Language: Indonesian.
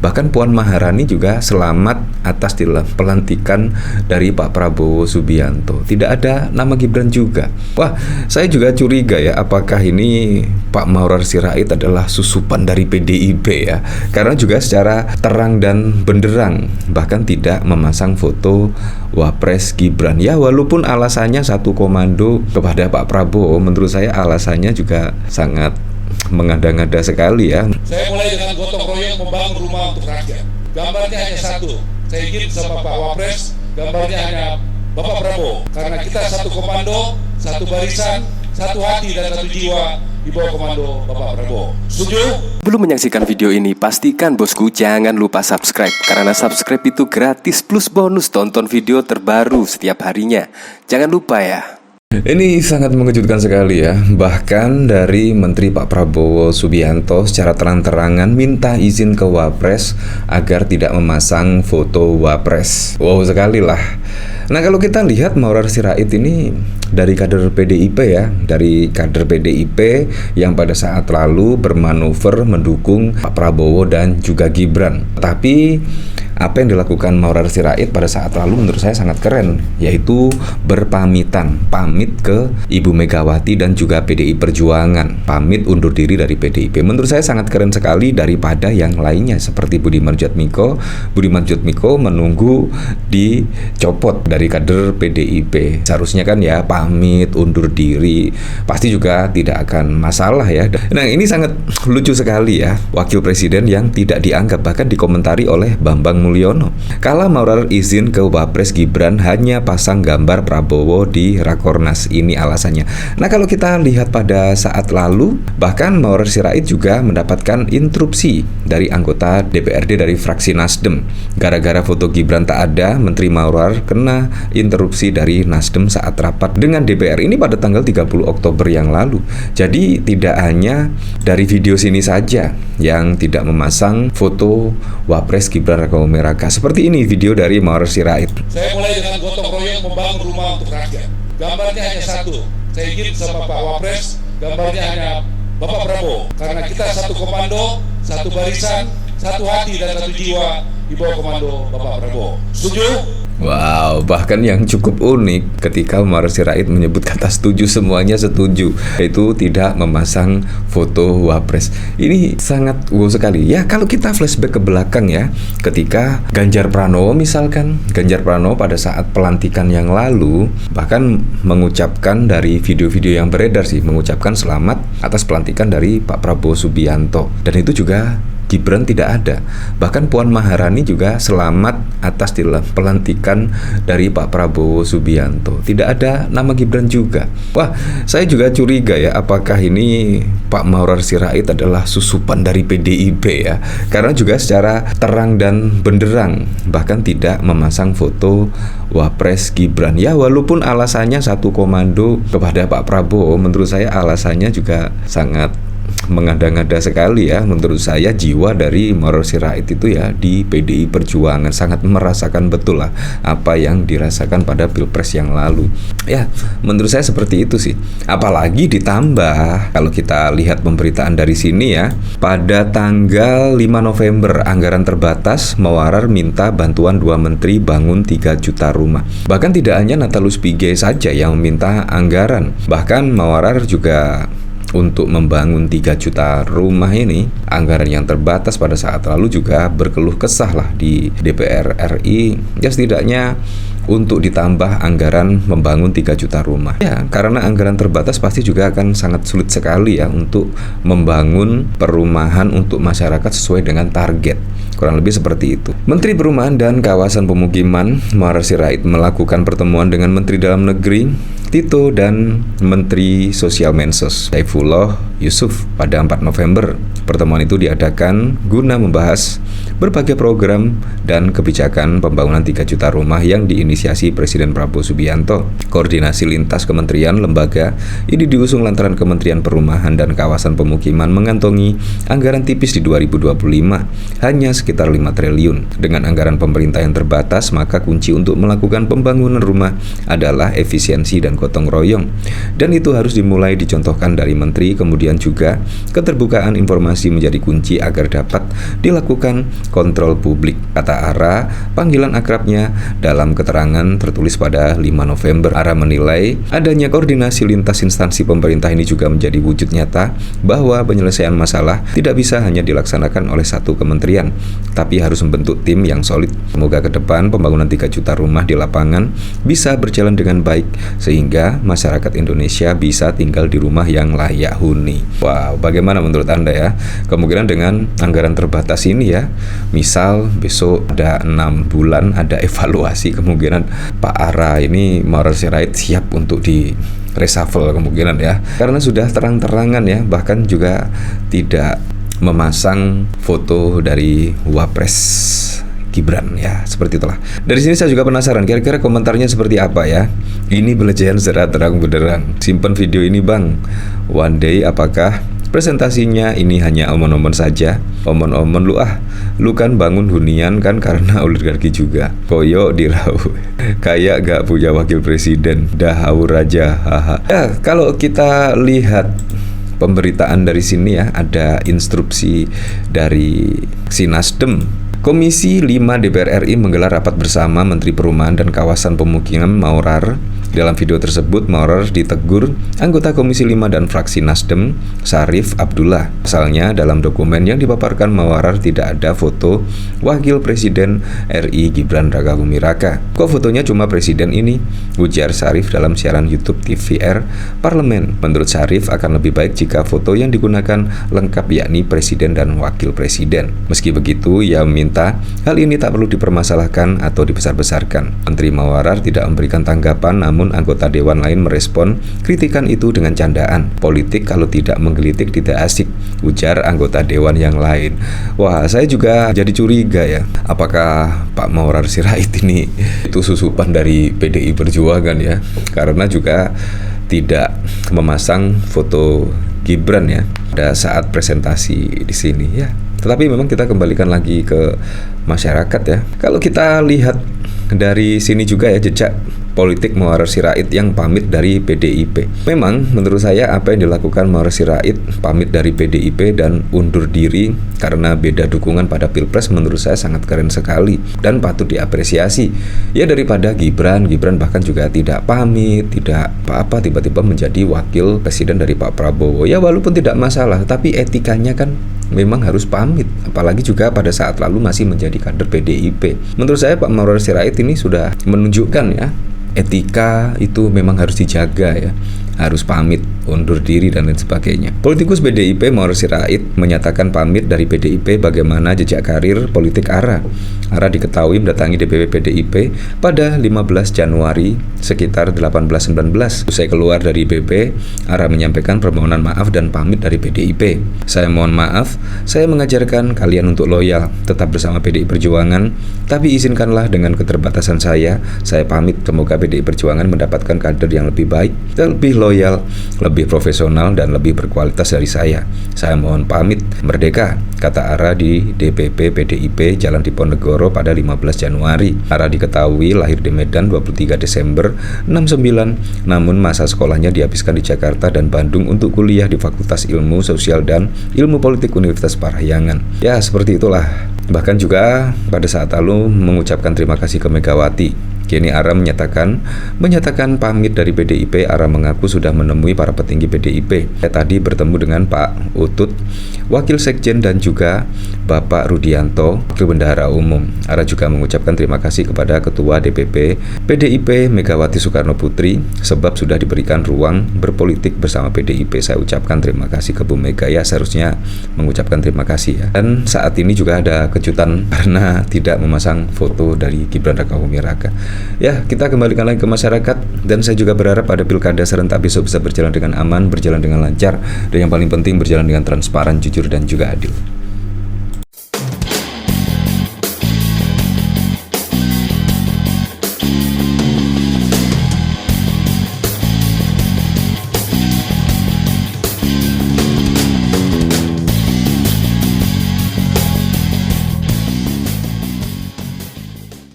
Bahkan Puan Maharani juga selamat atas pelantikan dari Pak Prabowo Subianto. Tidak ada nama Gibran juga. Wah, saya juga curiga ya, apakah ini Pak Maurar Sirait adalah susupan dari PDIP ya? Karena juga secara terang dan benderang bahkan tidak memasang foto Wapres Gibran. Ya, walaupun alasannya satu komando kepada Pak Prabowo, menurut saya alasannya juga sangat mengada-ngada sekali ya. Saya mulai dengan gotong royong membangun rumah untuk rakyat. Gambarnya hanya satu. Saya ingin sama Pak Wapres, gambarnya hanya Bapak Prabowo. Karena kita satu komando, satu barisan, satu hati dan satu jiwa di bawah komando Bapak Prabowo. Setuju? Belum menyaksikan video ini, pastikan bosku jangan lupa subscribe. Karena subscribe itu gratis plus bonus tonton video terbaru setiap harinya. Jangan lupa ya. Ini sangat mengejutkan sekali ya. Bahkan dari Menteri Pak Prabowo Subianto secara terang-terangan minta izin ke Wapres agar tidak memasang foto Wapres. Wow sekali lah. Nah, kalau kita lihat Maurar Sirait ini dari kader PDIP ya, dari kader PDIP yang pada saat lalu bermanuver mendukung Pak Prabowo dan juga Gibran. Tapi apa yang dilakukan Maurar Sirait pada saat lalu menurut saya sangat keren, yaitu pamit ke Ibu Megawati dan juga PDI Perjuangan, pamit undur diri dari PDIP. Menurut saya sangat keren sekali daripada yang lainnya seperti Budiman Sujatmiko menunggu dicopot dari kader PDIP. Seharusnya kan ya pamit undur diri, pasti juga tidak akan masalah ya. Nah, ini sangat lucu sekali ya, wakil presiden yang tidak dianggap, bahkan dikomentari oleh Bambang Mulyono. Kala Maurar izin ke Wapres Gibran hanya pasang gambar Prabowo di Rakornas. Ini alasannya. Nah, kalau kita lihat pada saat lalu, bahkan Maurar Sirait juga mendapatkan interupsi dari anggota DPRD dari fraksi Nasdem. Gara-gara foto Gibran tak ada, Menteri Maurar kena interupsi dari Nasdem saat rapat dengan DPR ini pada tanggal 30 Oktober yang lalu. Jadi tidak hanya dari video sini saja yang tidak memasang foto Wapres Gibran Raka seperti ini video dari Maurar Sirait. Saya mulai dengan gotong royong membangun rumah untuk rakyat. Gambarnya hanya satu. Saya ingin sama Pak Wapres, gambarnya hanya Bapak Prabowo. Karena kita satu komando, satu barisan, satu hati dan satu jiwa di bawah komando Bapak Prabowo. Setuju? Wow, bahkan yang cukup unik ketika Maurar Sirait menyebut kata setuju, semuanya setuju, yaitu tidak memasang foto Wapres. Ini sangat wow sekali. Ya, kalau kita flashback ke belakang ya, ketika Ganjar Pranowo misalkan, Ganjar Pranowo pada saat pelantikan yang lalu bahkan mengucapkan dari video-video yang beredar sih, mengucapkan selamat atas pelantikan dari Pak Prabowo Subianto. Dan itu juga Gibran tidak ada. Bahkan Puan Maharani juga selamat atas pelantikan dari Pak Prabowo Subianto. Tidak ada nama Gibran juga. Wah, saya juga curiga ya, apakah ini Pak Maurar Sirait adalah susupan dari PDIP ya? Karena juga secara terang dan benderang bahkan tidak memasang foto Wapres Gibran. Ya, walaupun alasannya satu komando kepada Pak Prabowo, menurut saya alasannya juga sangat mengada-ngada sekali ya. Menurut saya jiwa dari Maurar Sirait itu ya di PDI Perjuangan, sangat merasakan betul lah apa yang dirasakan pada Pilpres yang lalu. Ya, menurut saya seperti itu sih. Apalagi ditambah kalau kita lihat pemberitaan dari sini ya, pada tanggal 5 November anggaran terbatas, Maurar minta bantuan 2 menteri bangun 3 juta rumah. Bahkan tidak hanya Natalius Pigai saja yang meminta anggaran, bahkan Maurar juga untuk membangun 3 juta rumah ini, anggaran yang terbatas pada saat lalu juga berkeluh kesah lah di DPR RI. Ya, setidaknya untuk ditambah anggaran membangun 3 juta rumah. Ya, karena anggaran terbatas pasti juga akan sangat sulit sekali ya untuk membangun perumahan untuk masyarakat sesuai dengan target. Kurang lebih seperti itu. Menteri Perumahan dan Kawasan Pemukiman Maurar Sirait melakukan pertemuan dengan Menteri Dalam Negeri Tito dan Menteri Sosial Mensos Saifullah Yusuf pada 4 November. Pertemuan itu diadakan guna membahas berbagai program dan kebijakan pembangunan 3 juta rumah yang diinisiasi Presiden Prabowo Subianto. Koordinasi lintas kementerian lembaga ini diusung lantaran Kementerian Perumahan dan Kawasan Pemukiman mengantongi anggaran tipis di 2025 hanya sekitar 5 triliun. Dengan anggaran pemerintah yang terbatas, maka kunci untuk melakukan pembangunan rumah adalah efisiensi dan gotong royong. Dan itu harus dimulai dicontohkan dari menteri, kemudian juga keterbukaan informasi menjadi kunci agar dapat dilakukan kontrol publik, kata Ara, panggilan akrabnya dalam keterangan tertulis pada 5 November. Ara menilai adanya koordinasi lintas instansi pemerintah ini juga menjadi wujud nyata bahwa penyelesaian masalah tidak bisa hanya dilaksanakan oleh satu kementerian, tapi harus membentuk tim yang solid. Semoga ke depan pembangunan 3 juta rumah di lapangan bisa berjalan dengan baik sehingga masyarakat Indonesia bisa tinggal di rumah yang layak huni. Wow, bagaimana menurut Anda ya? Kemungkinan dengan anggaran terbatas ini ya, misal besok ada 6 bulan ada evaluasi, kemungkinan Pak Ara ini Maurer Sirait siap untuk di reshuffle kemungkinan ya, karena sudah terang-terangan ya, bahkan juga tidak memasang foto dari Wapres Gibran ya, seperti itulah. Dari sini saya juga penasaran kira-kira komentarnya seperti apa ya. Ini pelecehan secara terang benderang. Simpan video ini bang. One day apakah presentasinya ini hanya omon-omon saja? Omon-omon lu kan bangun hunian kan karena oligarki juga. Koyo dirau. Kayak gak punya wakil presiden. Dahau raja. Haha. Ya, kalau kita lihat pemberitaan dari sini ya, ada instruksi dari si Nasdem. Komisi 5 DPR RI menggelar rapat bersama Menteri Perumahan dan Kawasan Pemukiman Maurer. Dalam video tersebut, Maurer ditegur anggota Komisi 5 dan fraksi Nasdem, Syarif Abdullah. Pasalnya, dalam dokumen yang dipaparkan Maurer tidak ada foto Wakil Presiden RI Gibran Rakabuming Raka. Kok fotonya cuma presiden ini? Ujar Syarif dalam siaran YouTube TVR Parlemen. Menurut Syarif, akan lebih baik jika foto yang digunakan lengkap yakni presiden dan wakil presiden. Meski begitu, ia meminta hal ini tak perlu dipermasalahkan atau dibesar-besarkan. Menteri Maurer tidak memberikan tanggapan, namun anggota dewan lain merespon kritikan itu dengan candaan. Politik kalau tidak menggelitik tidak asik, ujar anggota dewan yang lain. Wah, saya juga jadi curiga ya, apakah Pak Maurer Sirait ini itu susupan dari PDI Perjuangan ya, karena juga tidak memasang foto Gibran ya pada saat presentasi di sini ya. Tetapi memang kita kembalikan lagi ke masyarakat ya. Kalau kita lihat dari sini juga ya, jejak politik Maurer Sirait yang pamit dari PDIP. Memang menurut saya apa yang dilakukan Maurer Sirait, pamit dari PDIP dan undur diri karena beda dukungan pada Pilpres, menurut saya sangat keren sekali dan patut diapresiasi. Ya, daripada Gibran bahkan juga tidak pamit, tidak apa-apa tiba-tiba menjadi wakil presiden dari Pak Prabowo. Ya walaupun tidak masalah, tapi etikanya kan memang harus pamit, apalagi juga pada saat lalu masih menjadi kader PDIP. Menurut saya Pak Maurer Sirait ini sudah menunjukkan ya, etika itu memang harus dijaga ya, harus pamit, undur diri dan lain sebagainya. Politikus PDIP Maurer Sirait menyatakan pamit dari PDIP. Bagaimana jejak karir politik Ara? Ara diketahui mendatangi DPP PDIP pada 15 Januari sekitar 18-19. Usai keluar dari BP, Ara menyampaikan permohonan maaf dan pamit dari PDIP. Saya mohon maaf, saya mengajarkan kalian untuk loyal, tetap bersama PDI Perjuangan, tapi izinkanlah dengan keterbatasan saya pamit. Semoga PDI Perjuangan mendapatkan kader yang lebih baik, lebih loyal, lebih profesional dan lebih berkualitas dari saya. Saya mohon pamit. Merdeka, kata Ara di DPP PDIP Jalan Diponegoro pada 15 Januari. Ara diketahui lahir di Medan 23 Desember 69, namun masa sekolahnya dihabiskan di Jakarta dan Bandung untuk kuliah di Fakultas Ilmu Sosial dan Ilmu Politik Universitas Parahyangan. Ya, seperti itulah. Bahkan juga pada saat lalu mengucapkan terima kasih ke Megawati. Kini Ara menyatakan pamit dari PDIP. Ara mengaku sudah menemui para petinggi PDIP. Tadi bertemu dengan Pak Utut, Wakil Sekjen, dan juga Bapak Rudianto, Wakil Bendahara Umum. Ara juga mengucapkan terima kasih kepada Ketua DPP PDIP Megawati Soekarno Putri sebab sudah diberikan ruang berpolitik bersama PDIP. Saya ucapkan terima kasih ke Bu Mega, ya seharusnya mengucapkan terima kasih ya. Dan saat ini juga ada kejutan karena tidak memasang foto dari Gibran Rakabuming Raka. Ya, kita kembalikan lagi ke masyarakat, dan saya juga berharap pada pilkada serentak besok bisa berjalan dengan aman, berjalan dengan lancar, dan yang paling penting berjalan dengan transparan, jujur, dan juga adil.